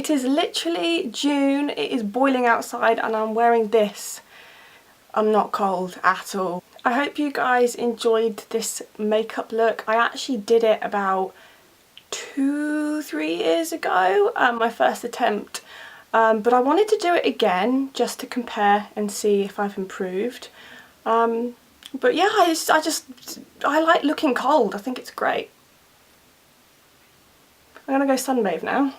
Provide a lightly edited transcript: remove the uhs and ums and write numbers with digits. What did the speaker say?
It is literally June, it is boiling outside and I'm wearing this. I'm not cold at all. I hope you guys enjoyed this makeup look. I actually did it about 2-3 years ago, my first attempt. But I wanted to do it again just to compare and see if I've improved. But yeah, I like looking cold. I think it's great. I'm gonna go sunbathe now.